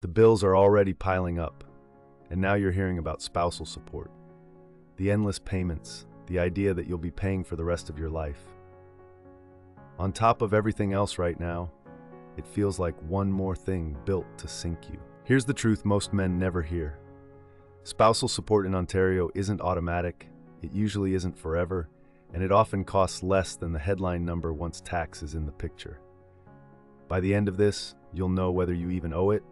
The bills are already piling up, and now you're hearing about spousal support. The endless payments, the idea that you'll be paying for the rest of your life. On top of everything else right now, it feels like one more thing built to sink you. Here's the truth most men never hear. Spousal support in Ontario isn't automatic, it usually isn't forever, and it often costs less than the headline number once tax is in the picture. By the end of this, you'll know whether you even owe it,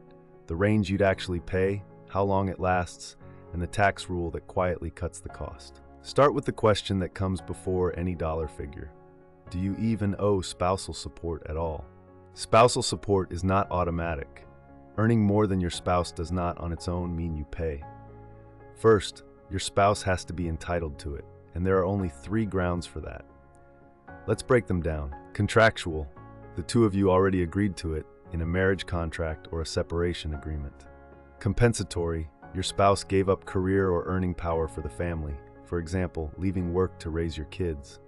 the range you'd actually pay, how long it lasts, and the tax rule that quietly cuts the cost. Start with the question that comes before any dollar figure. Do you even owe spousal support at all? Spousal support is not automatic. Earning more than your spouse does not on its own mean you pay. First, your spouse has to be entitled to it, and there are only 3 grounds for that. Let's break them down. Contractual, the two of you already agreed to it in a marriage contract or a separation agreement. Compensatory, your spouse gave up career or earning power for the family, for example, leaving work to raise your kids.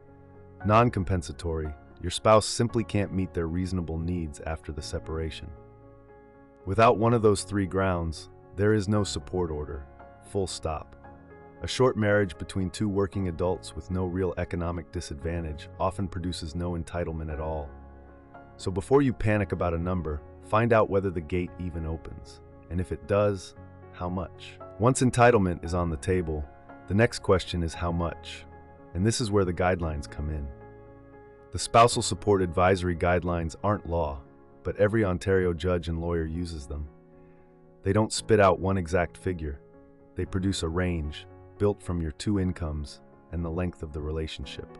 Non-compensatory, your spouse simply can't meet their reasonable needs after the separation. Without one of those 3 grounds, there is no support order, full stop. A short marriage between 2 working adults with no real economic disadvantage often produces no entitlement at all. So before you panic about a number, find out whether the gate even opens. And if it does, how much? Once entitlement is on the table, the next question is how much? And this is where the guidelines come in. The Spousal Support Advisory Guidelines aren't law, but every Ontario judge and lawyer uses them. They don't spit out one exact figure. They produce a range, built from your 2 incomes and the length of the relationship.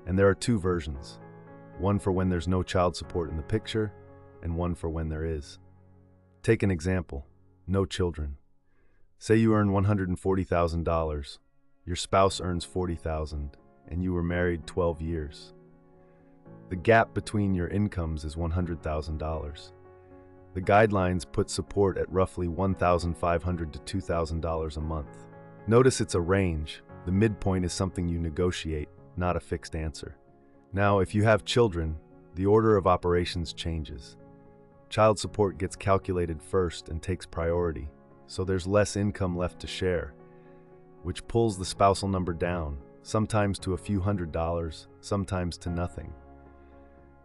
And there are 2 versions. One for when there's no child support in the picture, and one for when there is. Take an example, no children. Say you earn $140,000, your spouse earns $40,000, and you were married 12 years. The gap between your incomes is $100,000. The guidelines put support at roughly $1,500 to $2,000 a month. Notice it's a range. The midpoint is something you negotiate, not a fixed answer. Now, if you have children, the order of operations changes. Child support gets calculated first and takes priority, so there's less income left to share, which pulls the spousal number down, sometimes to a few $100s, sometimes to nothing.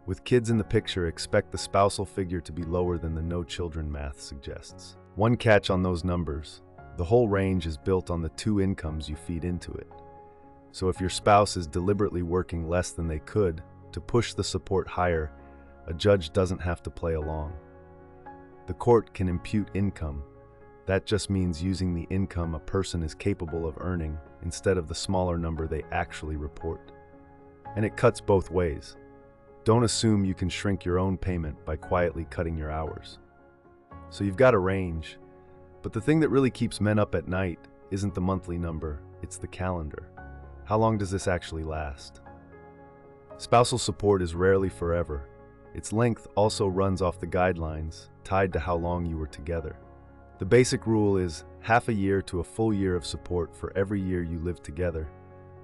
With kids in the picture, expect the spousal figure to be lower than the no children math suggests. One catch on those numbers: the whole range is built on the 2 incomes you feed into it. So if your spouse is deliberately working less than they could to push the support higher, a judge doesn't have to play along. The court can impute income. That just means using the income a person is capable of earning instead of the smaller number they actually report. And it cuts both ways. Don't assume you can shrink your own payment by quietly cutting your hours. So you've got a range, but the thing that really keeps men up at night isn't the monthly number, it's the calendar. How long does this actually last? Spousal support is rarely forever. Its length also runs off the guidelines, tied to how long you were together. The basic rule is half a year to a full year of support for every year you live together,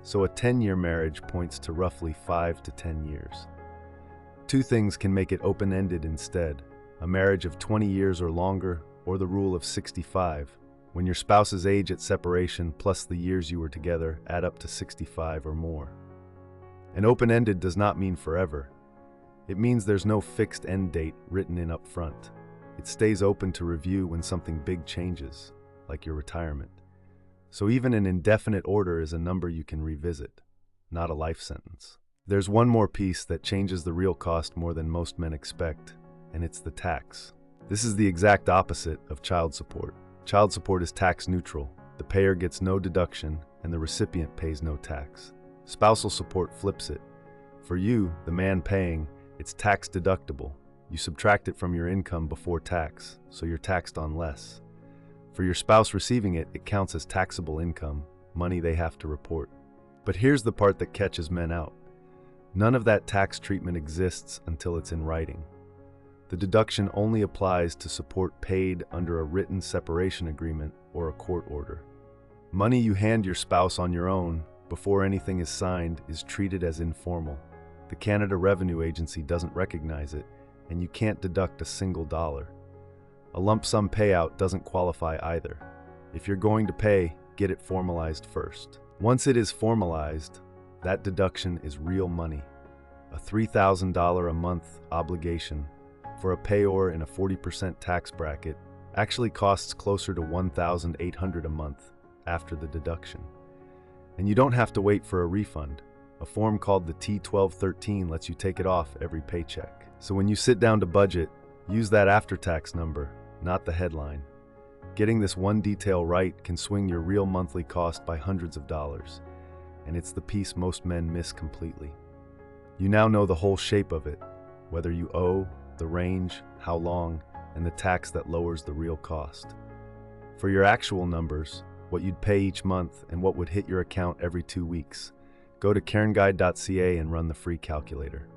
so a 10-year marriage points to roughly 5 to 10 years. 2 things can make it open-ended instead: a marriage of 20 years or longer, or the rule of 65, when your spouse's age at separation plus the years you were together add up to 65 or more. And open-ended does not mean forever. It means there's no fixed end date written in up front. It stays open to review when something big changes, like your retirement. So even an indefinite order is a number you can revisit, not a life sentence. There's one more piece that changes the real cost more than most men expect, and it's the tax. This is the exact opposite of child support. Child support is tax neutral. The payer gets no deduction, and the recipient pays no tax. Spousal support flips it. For you, the man paying, it's tax deductible. You subtract it from your income before tax, so you're taxed on less. For your spouse receiving it, it counts as taxable income, money they have to report. But here's the part that catches men out. None of that tax treatment exists until it's in writing. The deduction only applies to support paid under a written separation agreement or a court order. Money you hand your spouse on your own before anything is signed is treated as informal. The Canada Revenue Agency doesn't recognize it, and you can't deduct a single dollar. A lump sum payout doesn't qualify either. If you're going to pay, get it formalized first. Once it is formalized, that deduction is real money. A $3,000 a month obligation for a payor in a 40% tax bracket actually costs closer to $1,800 a month after the deduction. And you don't have to wait for a refund. A form called the T1213 lets you take it off every paycheck. So when you sit down to budget, use that after-tax number, not the headline. Getting this one detail right can swing your real monthly cost by hundreds of dollars, and it's the piece most men miss completely. You now know the whole shape of it, whether you owe, the range, how long, and the tax that lowers the real cost. For your actual numbers, what you'd pay each month and what would hit your account every 2 weeks, go to cairnguide.ca and run the free calculator.